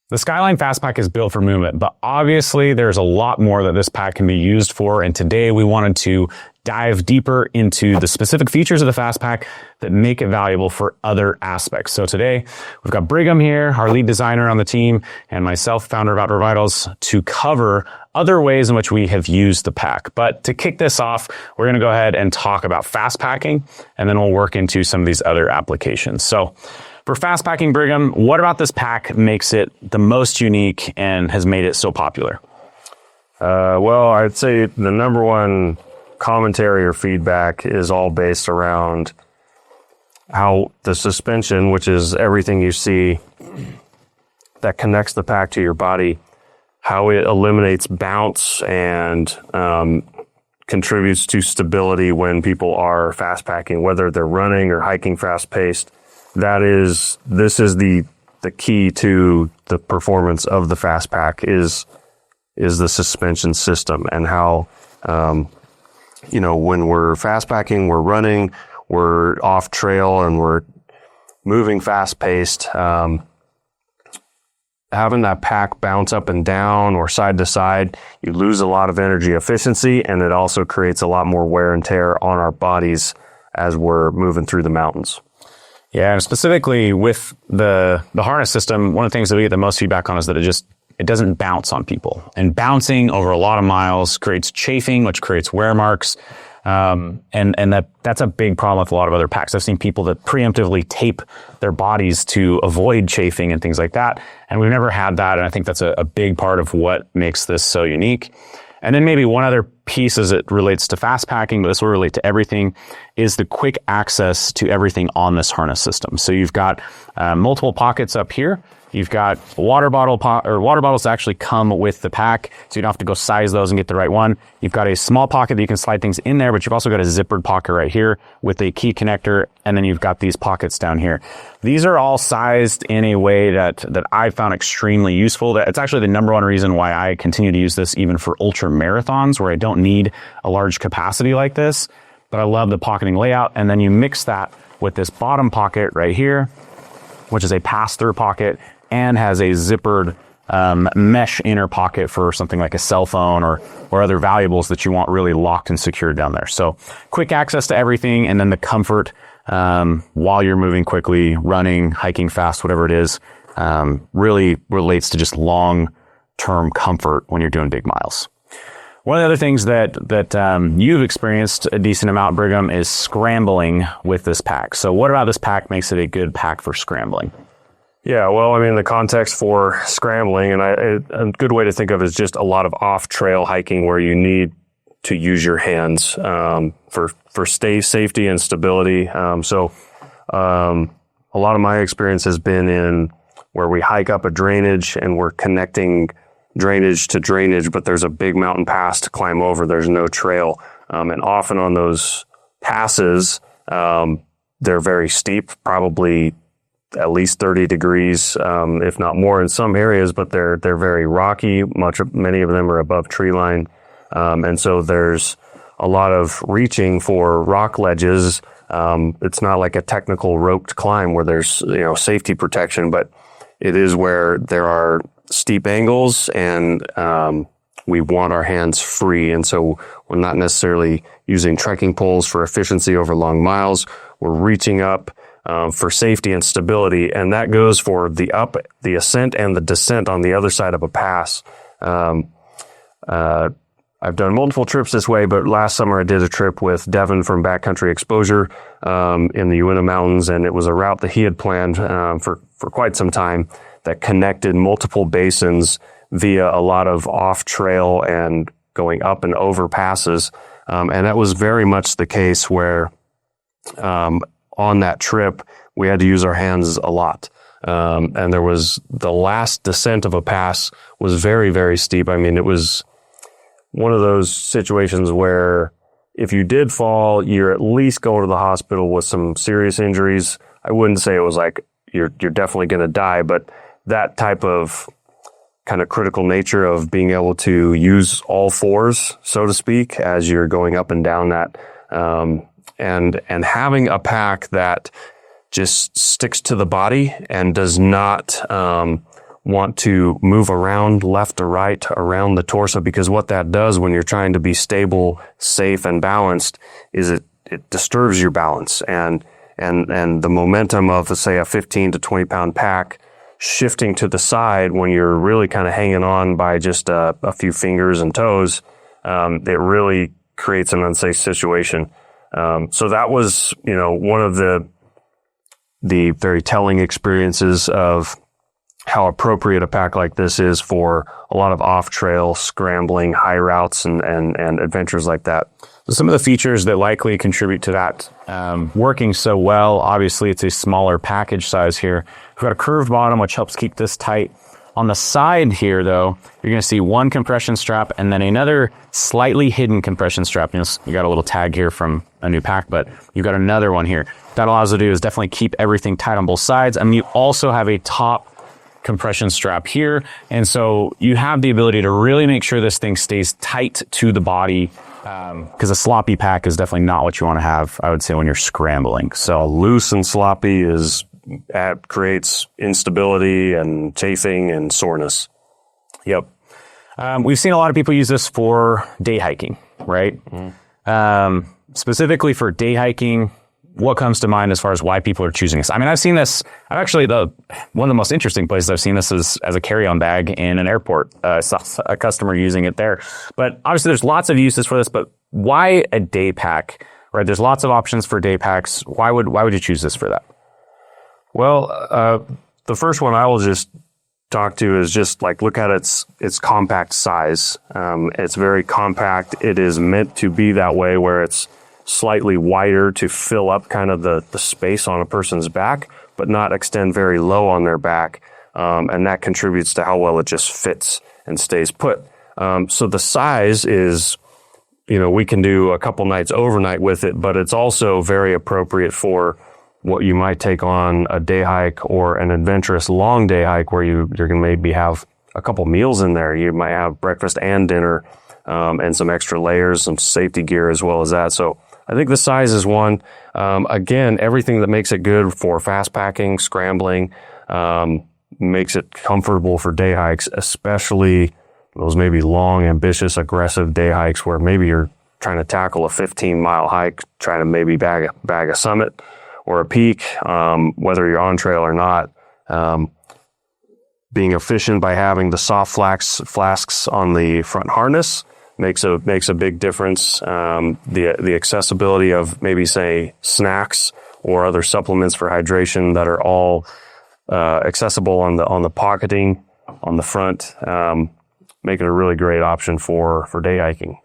The Skyline Fastpack is built for movement, but obviously there's a lot more that this pack can be used for. And today we wanted to dive deeper into the specific features of the Fastpack that make it valuable for other aspects. So today we've got Brigham here, our lead designer on the team, and myself, founder of Outdoor Vitals, to cover other ways in which we have used the pack. But to kick this off, we're going to go ahead and talk about Fastpacking, and then we'll work into some of these other applications. So for Fastpacking, Brigham, what about this pack makes it the most unique and has made it so popular? Well, I'd say the number one commentary or feedback is all based around how the suspension, which is everything you see that connects the pack to your body, how it eliminates bounce and contributes to stability when people are fast packing, whether they're running or hiking fast paced. This is the key to the performance of the Fastpack is the suspension system, and how, when we're fast packing, we're running, we're off trail and we're moving fast paced, having that pack bounce up and down or side to side, you lose a lot of energy efficiency, and it also creates a lot more wear and tear on our bodies as we're moving through the mountains. Yeah, and specifically with the harness system, one of the things that we get the most feedback on is that it doesn't bounce on people. And bouncing over a lot of miles creates chafing, which creates wear marks. And that's a big problem with a lot of other packs. I've seen people that preemptively tape their bodies to avoid chafing and things like that. And we've never had that. And I think that's a big part of what makes this so unique. And then maybe one other piece as it relates to fast packing, but this will relate to everything, is the quick access to everything on this harness system. So you've got multiple pockets up here. You've got water bottles that actually come with the pack, so you don't have to go size those and get the right one. You've got a small pocket that you can slide things in there, but you've also got a zippered pocket right here with a key connector, and then you've got these pockets down here. These are all sized in a way that I found extremely useful. It's actually the number one reason why I continue to use this even for ultra marathons, where I don't need a large capacity like this, but I love the pocketing layout. And then you mix that with this bottom pocket right here, which is a pass-through pocket, and has a zippered mesh inner pocket for something like a cell phone or other valuables that you want really locked and secured down there. So quick access to everything, and then the comfort while you're moving quickly, running, hiking fast, whatever it is, really relates to just long-term comfort when you're doing big miles. One of the other things that you've experienced a decent amount, Brigham, is scrambling with this pack. So what about this pack makes it a good pack for scrambling? Yeah, well, I mean, the context for scrambling, and a good way to think of it is just a lot of off-trail hiking where you need to use your hands for safety and stability. So a lot of my experience has been in where we hike up a drainage and we're connecting drainage to drainage, but there's a big mountain pass to climb over. There's no trail. And often on those passes, they're very steep, probably at least 30 degrees, if not more in some areas, but they're very rocky. Many of them are above tree line. And so there's a lot of reaching for rock ledges. It's not like a technical roped climb where there's, safety protection, but it is where there are steep angles and, we want our hands free. And so we're not necessarily using trekking poles for efficiency over long miles. We're reaching up for safety and stability, and that goes for the ascent and the descent on the other side of a pass. I've done multiple trips this way, but last summer I did a trip with Devin from Backcountry Exposure in the Uinta Mountains, and it was a route that he had planned for quite some time that connected multiple basins via a lot of off-trail and going up and over passes. And that was very much the case where on that trip, we had to use our hands a lot. And there was the last descent of a pass was very, very steep. I mean, it was one of those situations where if you did fall, you're at least going to the hospital with some serious injuries. I wouldn't say it was like you're definitely going to die, but that type of kind of critical nature of being able to use all fours, so to speak, as you're going up and down that, and having a pack that just sticks to the body and does not want to move around left to right around the torso, because what that does when you're trying to be stable, safe, and balanced is it disturbs your balance, and the momentum of, let's say, a 15 to 20 pound pack shifting to the side when you're really kind of hanging on by just a few fingers and toes, it really creates an unsafe situation. So that was, one of the very telling experiences of how appropriate a pack like this is for a lot of off-trail scrambling, high routes, and adventures like that. So some of the features that likely contribute to that working so well, obviously it's a smaller package size here. We've got a curved bottom, which helps keep this tight. On the side here, though, you're going to see one compression strap and then another slightly hidden compression strap. You got a little tag here from a new pack, but you've got another one here. That allows you to do is definitely keep everything tight on both sides. And you also have a top compression strap here. And so you have the ability to really make sure this thing stays tight to the body, because a sloppy pack is definitely not what you want to have, I would say, when you're scrambling. So loose and sloppy creates instability and chafing and soreness. Yep. We've seen a lot of people use this for day hiking, right? Mm-hmm. Specifically for day hiking, what comes to mind as far as why people are choosing this? I mean, I've seen this. One of the most interesting places I've seen this is as a carry-on bag in an airport. I saw a customer using it there. But obviously, there's lots of uses for this. But why a day pack? Right? There's lots of options for day packs. Why would you choose this for that? Well, the first one I will just talk to is just like look at its compact size. It's very compact. It is meant to be that way, where it's slightly wider to fill up kind of the space on a person's back, but not extend very low on their back. And that contributes to how well it just fits and stays put. So the size is, we can do a couple nights overnight with it, but it's also very appropriate for what you might take on a day hike or an adventurous long day hike where you're going to maybe have a couple meals in there. You might have breakfast and dinner, and some extra layers, some safety gear as well as that. So I think the size is one. Again, everything that makes it good for fast packing, scrambling, makes it comfortable for day hikes, especially those maybe long, ambitious, aggressive day hikes where maybe you're trying to tackle a 15-mile hike, trying to maybe bag a summit or a peak, whether you're on trail or not. Being efficient by having the soft flasks on the front harness makes a big difference. The accessibility of maybe, say, snacks or other supplements for hydration that are all accessible on the pocketing on the front, make it a really great option for day hiking.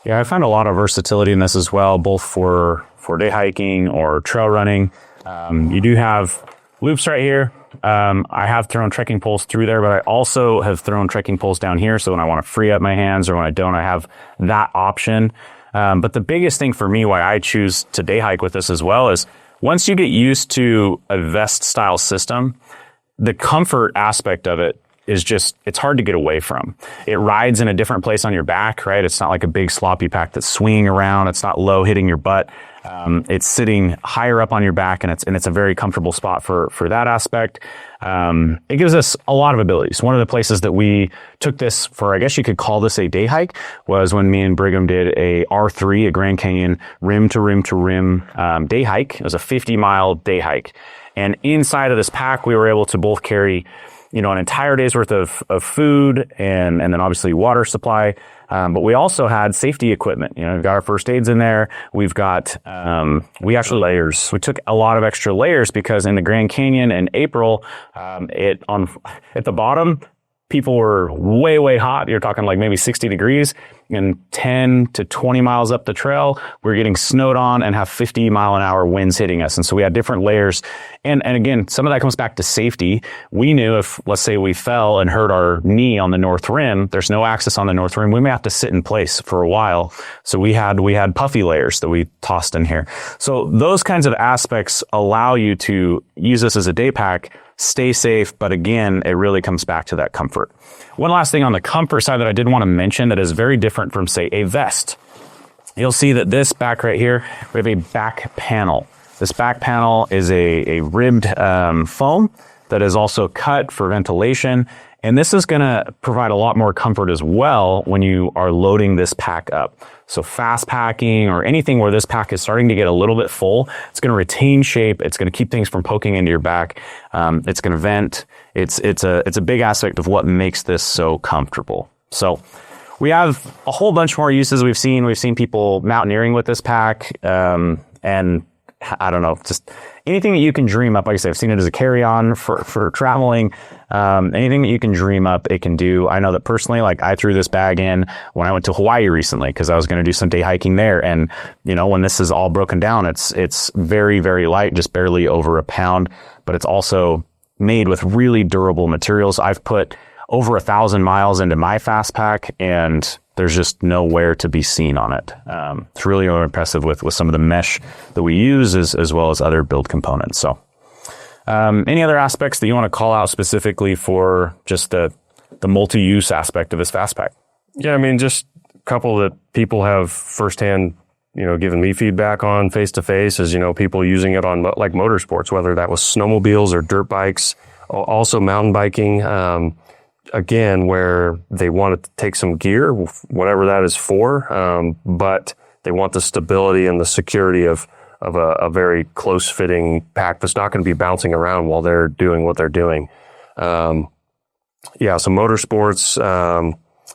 Yeah, I found a lot of versatility in this as well, both for day hiking or trail running. You do have loops right here. I have thrown trekking poles through there, but I also have thrown trekking poles down here. So when I want to free up my hands or when I don't, I have that option. But the biggest thing for me, why I choose to day hike with this as well, is once you get used to a vest style system, the comfort aspect of it is just, it's hard to get away from. It rides in a different place on your back, right? It's not like a big sloppy pack that's swinging around. It's not low hitting your butt. It's sitting higher up on your back, and it's a very comfortable spot for that aspect. It gives us a lot of abilities. One of the places that we took this for, I guess you could call this a day hike, was when me and Brigham did a R3, a Grand Canyon rim to rim to rim day hike. It was a 50-mile day hike. And inside of this pack, we were able to both carry an entire day's worth of food and then obviously water supply. But we also had safety equipment. We've got our first aids in there. We've got, layers. We took a lot of extra layers because in the Grand Canyon in April, at the bottom, people were way, way hot. You're talking like maybe 60 degrees, and 10 to 20 miles up the trail, we're getting snowed on and have 50-mile-an-hour winds hitting us. And so we had different layers. And again, some of that comes back to safety. We knew if, let's say, we fell and hurt our knee on the north rim, there's no access on the north rim, we may have to sit in place for a while. So we had puffy layers that we tossed in here. So those kinds of aspects allow you to use this as a day pack, stay safe, but again, it really comes back to that comfort. One last thing on the comfort side that I did want to mention that is very different from, say, a vest. You'll see that this back right here, we have a back panel. This back panel is a ribbed foam that is also cut for ventilation. And this is going to provide a lot more comfort as well when you are loading this pack up. So fast packing or anything where this pack is starting to get a little bit full, it's going to retain shape. It's going to keep things from poking into your back. It's going to vent. It's a big aspect of what makes this so comfortable. So we have a whole bunch more uses we've seen. We've seen people mountaineering with this pack, and I don't know, just anything that you can dream up. Like I said, I've seen it as a carry-on for traveling. Anything that you can dream up, it can do. I know that personally, like I threw this bag in when I went to Hawaii recently because I was going to do some day hiking there. And, you know, when this is all broken down, it's very, very light, just barely over a pound, but it's also made with really durable materials. I've put over 1,000 miles into my Fastpack, and there's just nowhere to be seen on it. It's really impressive with some of the mesh that we use as well as other build components. So, any other aspects that you want to call out specifically for just the multi-use aspect of this Fastpack? Yeah, I mean, just a couple that people have firsthand, you know, given me feedback on face to face is, you know, people using it on like motorsports, whether that was snowmobiles or dirt bikes, also mountain biking. Again, where they want to take some gear, whatever that is for, but they want the stability and the security of a very close fitting pack that's not going to be bouncing around while they're doing what they're doing. So motorsports,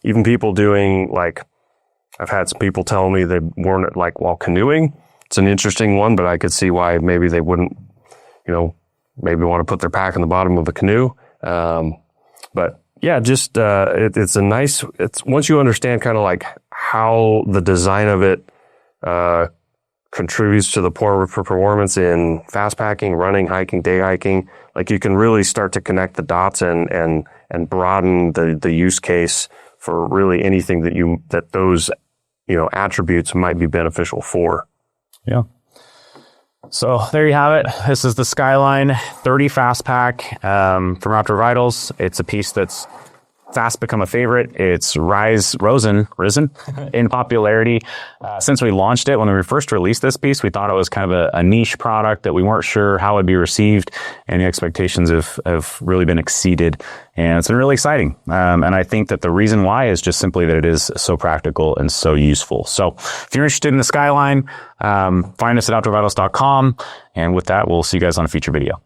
even people doing like, I've had some people tell me they worn it like while canoeing. It's an interesting one, but I could see why maybe they wouldn't, you know, maybe want to put their pack in the bottom of the canoe. But yeah, just, it's a nice, it's once you understand kind of like how the design of it, contributes to the performance in fast packing, running, hiking, day hiking, like you can really start to connect the dots and broaden the use case for really anything that those, you know, attributes might be beneficial for. Yeah. So there you have it. This is the Skyline 30 Fastpack from Outdoor Vitals. It's a piece that's fast become a favorite. It's risen in popularity since we launched it. When we first released this piece, we thought it was kind of a niche product that we weren't sure how it would be received, and the expectations have really been exceeded, and it's been really exciting. And I think that the reason why is just simply that it is so practical and so useful. So if you're interested in the Skyline, find us at outdoorvitals.com. And with that, we'll see you guys on a future video.